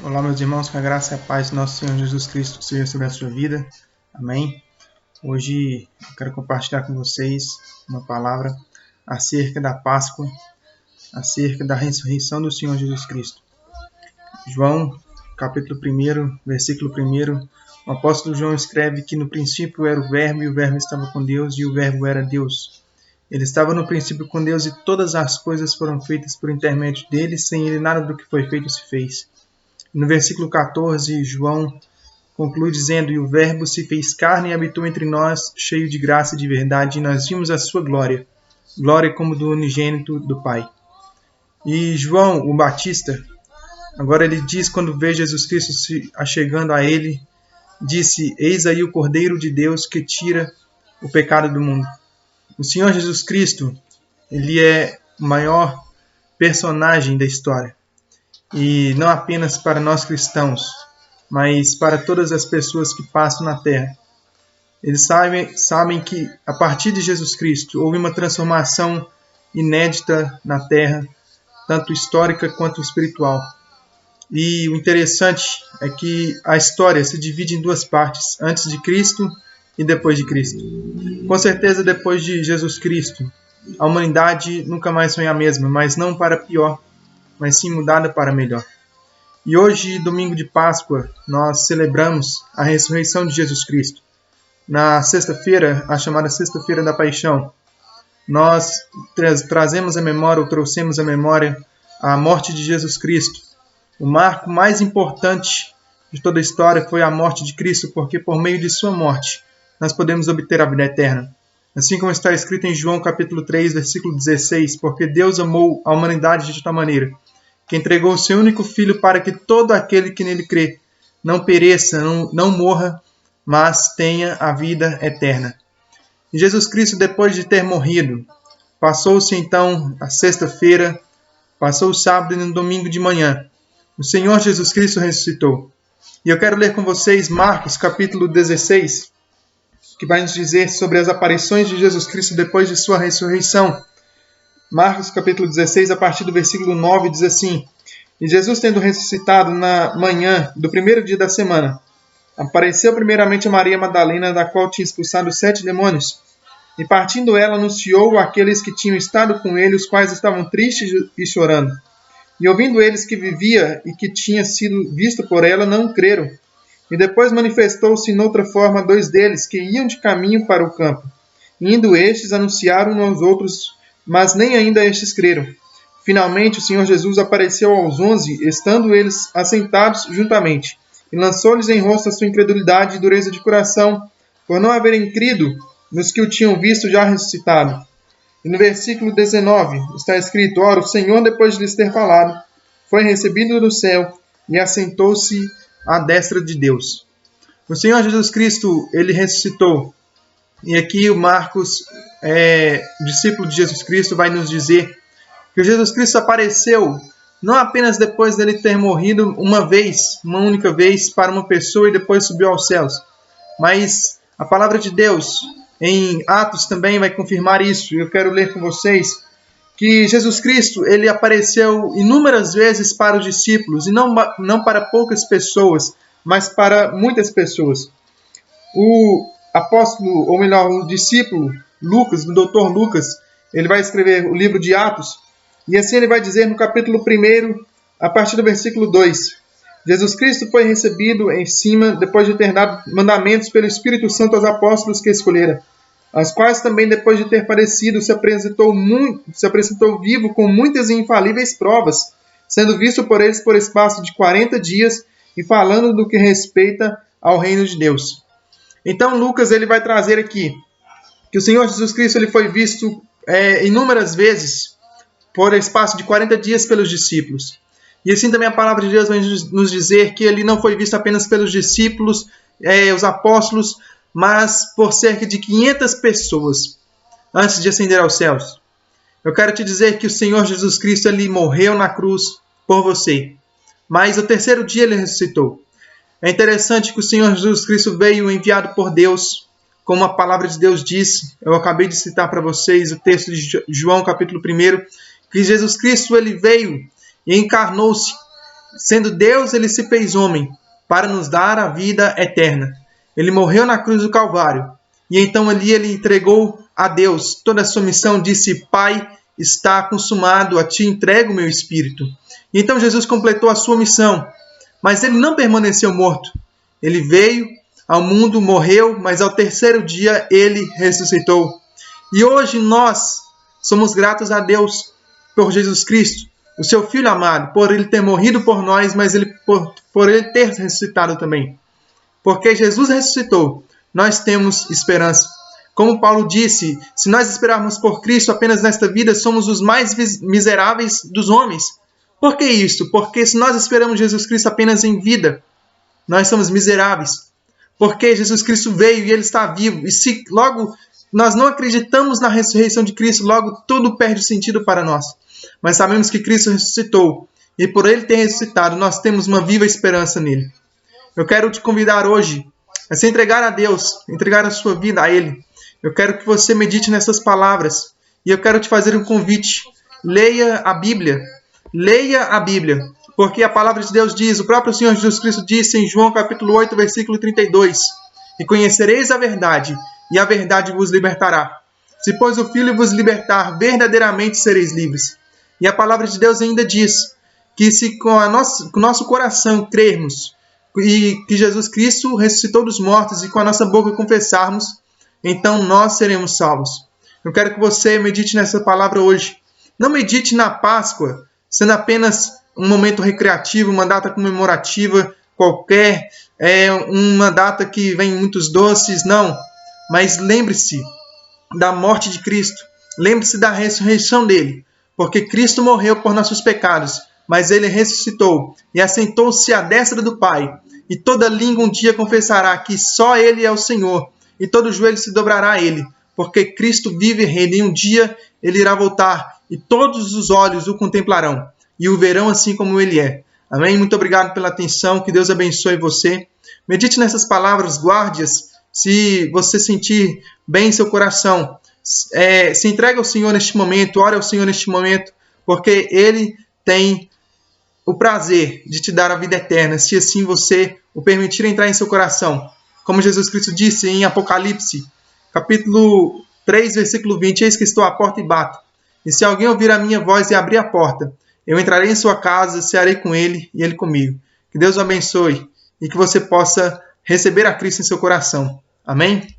Olá, meus irmãos, que a graça e a paz do nosso Senhor Jesus Cristo seja sobre a sua vida. Amém. Hoje eu quero compartilhar com vocês uma palavra acerca da Páscoa, acerca da ressurreição do Senhor Jesus Cristo. João, capítulo 1, versículo 1, o apóstolo João escreve que no princípio era o Verbo, e o Verbo estava com Deus, e o Verbo era Deus. Ele estava no princípio com Deus, e todas as coisas foram feitas por intermédio dele, sem ele nada do que foi feito se fez. No versículo 14, João conclui dizendo: "E o Verbo se fez carne e habitou entre nós, cheio de graça e de verdade, e nós vimos a sua glória, glória como do unigênito do Pai." E João, o Batista, agora ele diz, quando vê Jesus Cristo se achegando a ele, disse: "Eis aí o Cordeiro de Deus que tira o pecado do mundo." O Senhor Jesus Cristo, ele é o maior personagem da história. E não apenas para nós cristãos, mas para todas as pessoas que passam na Terra. Eles sabem que a partir de Jesus Cristo houve uma transformação inédita na Terra, tanto histórica quanto espiritual. E o interessante é que a história se divide em duas partes, antes de Cristo e depois de Cristo. Com certeza, depois de Jesus Cristo, a humanidade nunca mais foi a mesma, mas não para pior, mas sim mudada para melhor. E hoje, domingo de Páscoa, nós celebramos a ressurreição de Jesus Cristo. Na sexta-feira, a chamada Sexta-feira da Paixão, nós trazemos a memória, ou trouxemos a memória, a morte de Jesus Cristo. O marco mais importante de toda a história foi a morte de Cristo, porque por meio de sua morte, nós podemos obter a vida eterna. Assim como está escrito em João capítulo 3, versículo 16, porque Deus amou a humanidade de tal maneira que entregou o seu único Filho para que todo aquele que nele crê não pereça, não morra, mas tenha a vida eterna. E Jesus Cristo, depois de ter morrido, passou-se então a sexta-feira, passou o sábado e no domingo de manhã. O Senhor Jesus Cristo ressuscitou. E eu quero ler com vocês Marcos capítulo 16, que vai nos dizer sobre as aparições de Jesus Cristo depois de sua ressurreição. Marcos capítulo 16, a partir do versículo 9, diz assim: "E Jesus, tendo ressuscitado na manhã do primeiro dia da semana, apareceu primeiramente a Maria Madalena, da qual tinha expulsado 7 demônios. E partindo ela, anunciou àqueles que tinham estado com ele, os quais estavam tristes e chorando. E ouvindo eles que vivia e que tinha sido visto por ela, não creram. E depois manifestou-se noutra forma 2 deles, que iam de caminho para o campo. E indo estes, anunciaram uns aos outros, mas nem ainda estes creram. Finalmente, o Senhor Jesus apareceu aos 11, estando eles assentados juntamente, e lançou-lhes em rosto a sua incredulidade e dureza de coração, por não haverem crido nos que o tinham visto já ressuscitado." E no versículo 19 está escrito: "Ora, o Senhor, depois de lhes ter falado, foi recebido do céu e assentou-se à destra de Deus." O Senhor Jesus Cristo, ele ressuscitou. E aqui o Marcos, discípulo de Jesus Cristo, vai nos dizer que Jesus Cristo apareceu não apenas depois dele ter morrido uma única vez para uma pessoa e depois subiu aos céus, mas a palavra de Deus em Atos também vai confirmar isso. Eu quero ler com vocês que Jesus Cristo, ele apareceu inúmeras vezes para os discípulos, e não para poucas pessoas, mas para muitas pessoas. O apóstolo, ou melhor, o discípulo Lucas, o doutor Lucas, ele vai escrever o livro de Atos, e assim ele vai dizer no capítulo 1, a partir do versículo 2: "Jesus Cristo foi recebido em cima, depois de ter dado mandamentos pelo Espírito Santo aos apóstolos que escolhera, aos quais também, depois de ter padecido, se apresentou vivo com muitas e infalíveis provas, sendo visto por eles por espaço de 40 dias, e falando do que respeita ao reino de Deus." Então Lucas, ele vai trazer aqui que o Senhor Jesus Cristo, ele foi visto inúmeras vezes por espaço de 40 dias pelos discípulos. E assim também a palavra de Deus vai nos dizer que ele não foi visto apenas pelos discípulos, os apóstolos, mas por cerca de 500 pessoas antes de ascender aos céus. Eu quero te dizer que o Senhor Jesus Cristo, ele morreu na cruz por você, mas no terceiro dia ele ressuscitou. É interessante que o Senhor Jesus Cristo veio enviado por Deus, como a palavra de Deus diz. Eu acabei de citar para vocês o texto de João capítulo 1, que Jesus Cristo, ele veio e encarnou-se. Sendo Deus, ele se fez homem para nos dar a vida eterna. Ele morreu na cruz do Calvário. E então ali ele entregou a Deus toda a sua missão, disse: Pai, está consumado, a ti entrego o meu espírito. E então Jesus completou a sua missão, mas ele não permaneceu morto. Ele veio ao mundo, morreu, mas ao terceiro dia ele ressuscitou. E hoje nós somos gratos a Deus por Jesus Cristo, o seu Filho amado, por ele ter morrido por nós, mas por ele ter ressuscitado também. Porque Jesus ressuscitou, nós temos esperança. Como Paulo disse, se nós esperarmos por Cristo apenas nesta vida, somos os mais miseráveis dos homens. Por que isso? Porque se nós esperamos Jesus Cristo apenas em vida, nós somos miseráveis. Porque Jesus Cristo veio e ele está vivo. E se logo nós não acreditamos na ressurreição de Cristo, logo tudo perde sentido para nós. Mas sabemos que Cristo ressuscitou. E por ele ter ressuscitado, nós temos uma viva esperança nele. Eu quero te convidar hoje a se entregar a Deus, entregar a sua vida a Ele. Eu quero que você medite nessas palavras. E eu quero te fazer um convite. Leia a Bíblia. Leia a Bíblia. Porque a palavra de Deus diz, o próprio Senhor Jesus Cristo disse em João capítulo 8, versículo 32, e conhecereis a verdade, e a verdade vos libertará. Se, pois, o Filho vos libertar, verdadeiramente sereis livres. E a palavra de Deus ainda diz que se com o nosso coração crermos e que Jesus Cristo ressuscitou dos mortos e com a nossa boca confessarmos, então nós seremos salvos. Eu quero que você medite nessa palavra hoje. Não medite na Páscoa, sendo apenas um momento recreativo, uma data comemorativa qualquer, uma data que vem muitos doces, não. Mas lembre-se da morte de Cristo, lembre-se da ressurreição dele, porque Cristo morreu por nossos pecados, mas ele ressuscitou e assentou-se à destra do Pai. E toda língua um dia confessará que só ele é o Senhor, e todo joelho se dobrará a ele, porque Cristo vive e reina, e um dia ele irá voltar, e todos os olhos o contemplarão, e o verão assim como ele é. Amém? Muito obrigado pela atenção, que Deus abençoe você. Medite nessas palavras, guarde-as, se você sentir bem em seu coração. Se entregue ao Senhor neste momento, ore ao Senhor neste momento, porque Ele tem o prazer de te dar a vida eterna, se assim você o permitir entrar em seu coração. Como Jesus Cristo disse em Apocalipse, capítulo 3, versículo 20, eis que estou à porta e bato. E se alguém ouvir a minha voz e abrir a porta, eu entrarei em sua casa, cearei com ele e ele comigo. Que Deus o abençoe e que você possa receber a Cristo em seu coração. Amém?